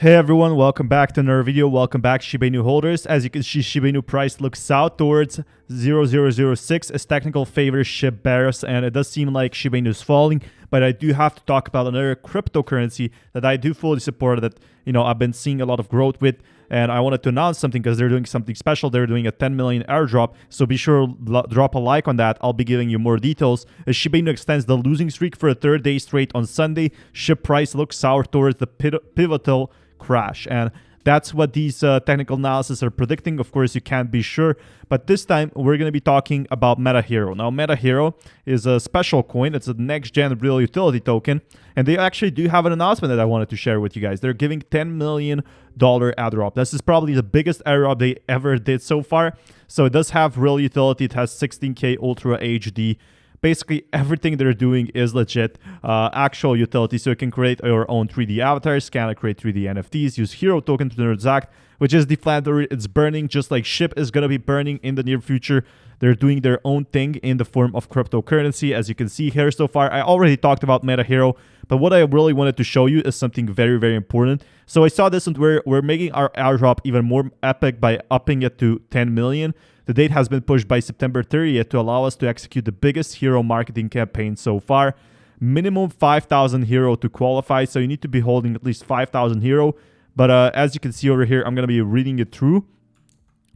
Hey everyone, welcome back to another video. Welcome back, Shiba Inu holders. As you can see, Shiba Inu price looks south towards 0006 as technical favors SHIB bears, and it does seem like Shiba Inu is falling. But I do have to talk about another cryptocurrency that I do fully support, that I've been seeing a lot of growth with, and I wanted to announce something because they're doing something special. They're doing a 10 million airdrop, so be sure to drop a like on that. I'll be giving you more details. As Shiba Inu extends the losing streak for a third day straight on Sunday, SHIB price looks sour towards the pivotal crash, and that's what these technical analysis are predicting. Of course, you can't be sure, but this time we're going to be talking about MetaHero. Now, MetaHero is a special coin. It's a next-gen real utility token, and they actually do have an announcement that I wanted to share with you guys. They're giving $10 million airdrop. This is probably the biggest airdrop they ever did so far, so it does have real utility. It has 16K Ultra HD. Basically, everything they're doing is legit, actual utility. So you can create your own 3D avatars, scan and create 3D NFTs, use Hero token to transact, which is deflationary. It's burning just like SHIB is going to be burning in the near future. They're doing their own thing in the form of cryptocurrency, as you can see here so far. I already talked about MetaHero, but what I really wanted to show you is something very, very important. So I saw this, and we're making our airdrop even more epic by upping it to 10 million. The date has been pushed by September 30th to allow us to execute the biggest hero marketing campaign so far. Minimum 5,000 hero to qualify, so you need to be holding at least 5,000 hero. But as you can see over here, I'm going to be reading it through.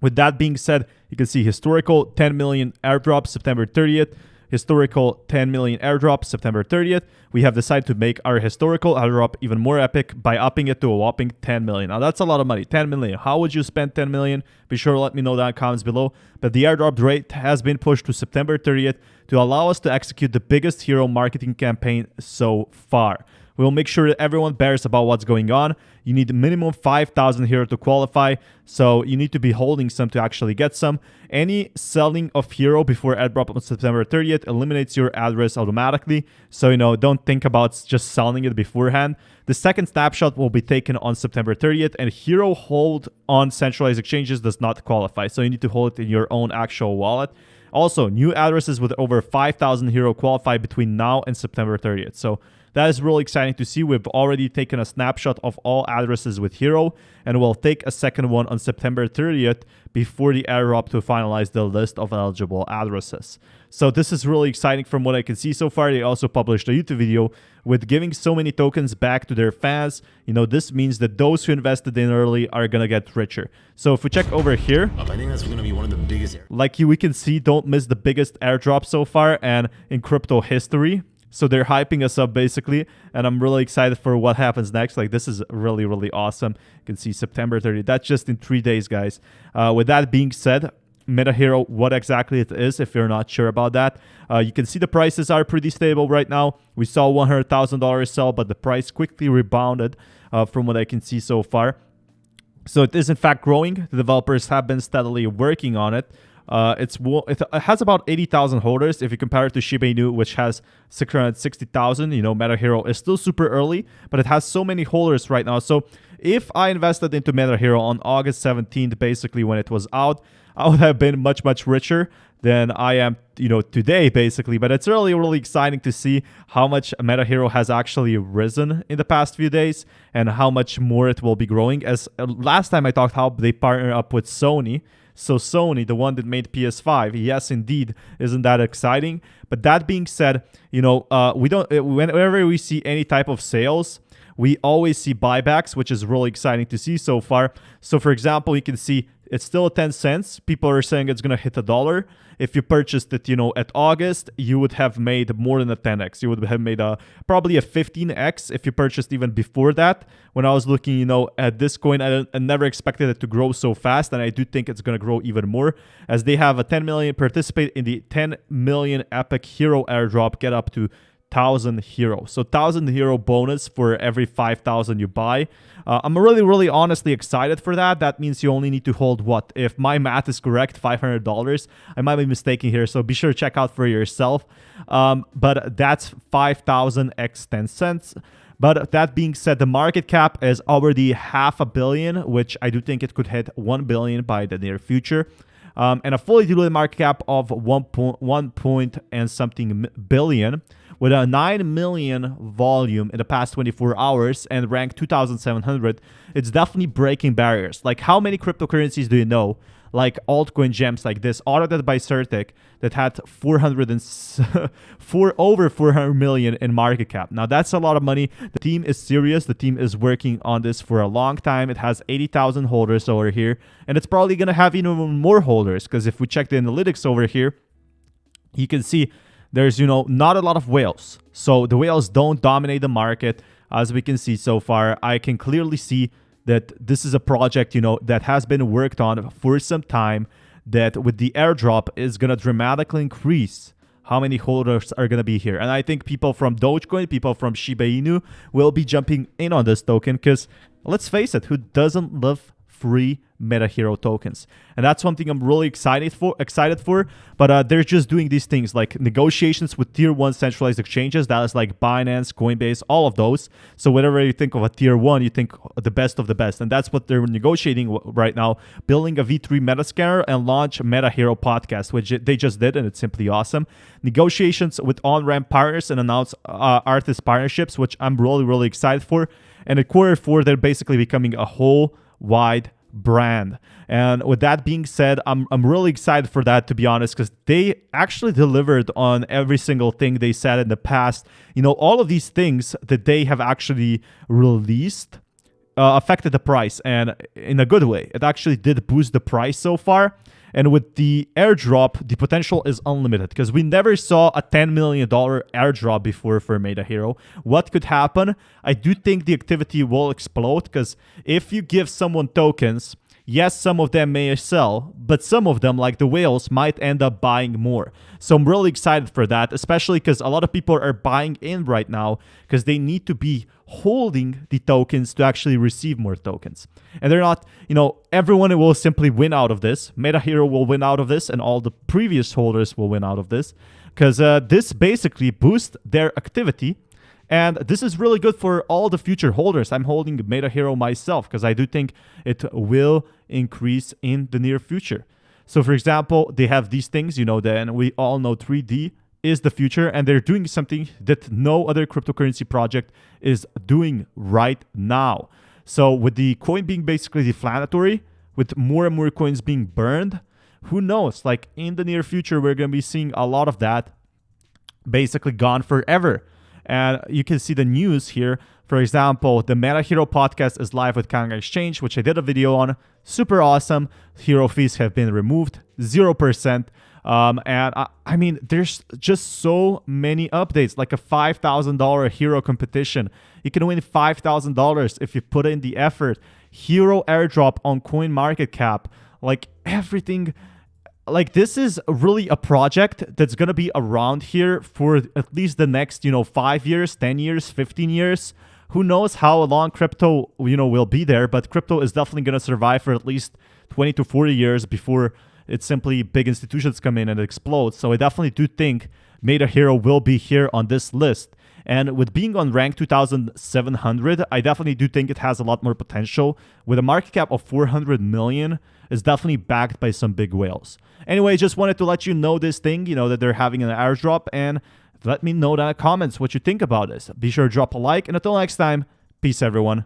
With that being said, you can see historical 10 million airdrop September 30th. Historical 10 million airdrop September 30th. We have decided to make our historical airdrop even more epic by upping it to a whopping 10 million. Now, that's a lot of money. 10 million. How would you spend 10 million? Be sure to let me know that in the comments below. But the airdrop rate has been pushed to September 30th to allow us to execute the biggest hero marketing campaign so far. We'll make sure that everyone bears about what's going on. You need a minimum 5,000 hero to qualify, so you need to be holding some to actually get some. Any selling of hero before airdrop on September 30th eliminates your address automatically, so don't think about just selling it beforehand. The second snapshot will be taken on September 30th, and hero hold on centralized exchanges does not qualify, so you need to hold it in your own actual wallet. Also, new addresses with over 5,000 hero qualify between now and September 30th. So that is really exciting to see. We've already taken a snapshot of all addresses with hero, and we'll take a second one on September 30th before the airdrop to finalize the list of eligible addresses. So this is really exciting from what I can see so far. They also published a YouTube video with giving so many tokens back to their fans. This means that those who invested in early are going to get richer. So if we check over here, I think that's going to be one of the biggest. we can see, don't miss the biggest airdrop so far and in crypto history. So they're hyping us up basically, and I'm really excited for what happens next. This is really, really awesome. You can see September 30th. That's just in 3 days, guys. With that being said, MetaHero, what exactly it is, if you're not sure about that, you can see the prices are pretty stable right now. We saw $100,000 sell, but the price quickly rebounded from what I can see so far. So it is in fact growing. The developers have been steadily working on it. It has about 80,000 holders if you compare it to Shiba Inu, which has 660,000. MetaHero is still super early, but it has so many holders right now. So if I invested into MetaHero on August 17th, basically when it was out, I would have been much, much richer than I am, today, basically. But it's really, really exciting to see how much MetaHero has actually risen in the past few days and how much more it will be growing. As last time I talked how they partner up with Sony. So Sony, the one that made PS5, yes, indeed, isn't that exciting? But that being said, whenever we see any type of sales, we always see buybacks, which is really exciting to see so far. So for example, you can see it's still at 10 cents. People are saying it's going to hit $1. If you purchased it, at August, you would have made more than a 10x. You would have made probably a 15x if you purchased even before that. When I was looking, at this coin, I never expected it to grow so fast, and I do think it's going to grow even more, as they have a 10 million participate in the 10 million epic hero airdrop, get up to 1,000 hero. So 1,000 hero bonus for every 5,000 you buy. I'm really, really honestly excited for that. That means you only need to hold what? If my math is correct, $500. I might be mistaken here, so be sure to check out for yourself. But that's 5,000 x 10 cents. But that being said, the market cap is already $500 million, which I do think it could hit 1 billion by the near future. And a fully diluted market cap of 1 point and something billion, with a 9 million volume in the past 24 hours and ranked 2,700. It's definitely breaking barriers. Like, how many cryptocurrencies do you know, like altcoin gems like this, audited by Certic, that had over 400 million in market cap? Now, that's a lot of money. The team is serious. The team is working on this for a long time. It has 80,000 holders over here, and it's probably going to have even more holders, because if we check the analytics over here, you can see there's, not a lot of whales. So the whales don't dominate the market. As we can see so far, I can clearly see that this is a project, that has been worked on for some time, that with the airdrop is going to dramatically increase how many holders are going to be here. And I think people from Dogecoin, people from Shiba Inu will be jumping in on this token, because let's face it, who doesn't love free MetaHero tokens? And that's something I'm really excited for. But they're just doing these things like negotiations with tier 1 centralized exchanges. That is like Binance, Coinbase, all of those. So whenever you think of a tier 1, you think the best of the best. And that's what they're negotiating right now, building a V3 Metascanner and launch MetaHero podcast, which they just did, and it's simply awesome. Negotiations with on-ramp partners and announce artist partnerships, which I'm really, really excited for. And at Q4, they're basically becoming a whole wide brand. And with that being said, I'm really excited for that, to be honest, because they actually delivered on every single thing they said in the past. All of these things that they have actually released affected the price, and in a good way. It actually did boost the price so far. And with the airdrop, the potential is unlimited, because we never saw a $10 million airdrop before for MetaHero. What could happen? I do think the activity will explode, because if you give someone tokens, yes, some of them may sell, but some of them, like the whales, might end up buying more. So I'm really excited for that, especially because a lot of people are buying in right now because they need to be holding the tokens to actually receive more tokens. And they're not, everyone will simply win out of this. MetaHero will win out of this, and all the previous holders will win out of this, because this basically boosts their activity. And this is really good for all the future holders. I'm holding MetaHero myself because I do think it will increase in the near future. So, for example, they have these things, then we all know 3D is the future, and they're doing something that no other cryptocurrency project is doing right now. So with the coin being basically deflationary, with more and more coins being burned, who knows? Like, in the near future, we're going to be seeing a lot of that basically gone forever. And you can see the news here. For example, the MetaHero podcast is live with Kanga Exchange, which I did a video on. Super awesome. Hero fees have been removed, 0%. And I mean, there's just so many updates, like a $5,000 hero competition. You can win $5,000 if you put in the effort. Hero airdrop on CoinMarketCap, like everything. Like, this is really a project that's going to be around here for at least the next, 5 years, 10 years, 15 years. Who knows how long crypto, will be there, but crypto is definitely going to survive for at least 20 to 40 years before it's simply big institutions come in and it explodes. So I definitely do think MetaHero will be here on this list. And with being on rank 2,700, I definitely do think it has a lot more potential. With a market cap of 400 million, it's definitely backed by some big whales. Anyway, just wanted to let you know this thing, that they're having an airdrop, and let me know down in the comments what you think about this. Be sure to drop a like, and until next time, peace everyone.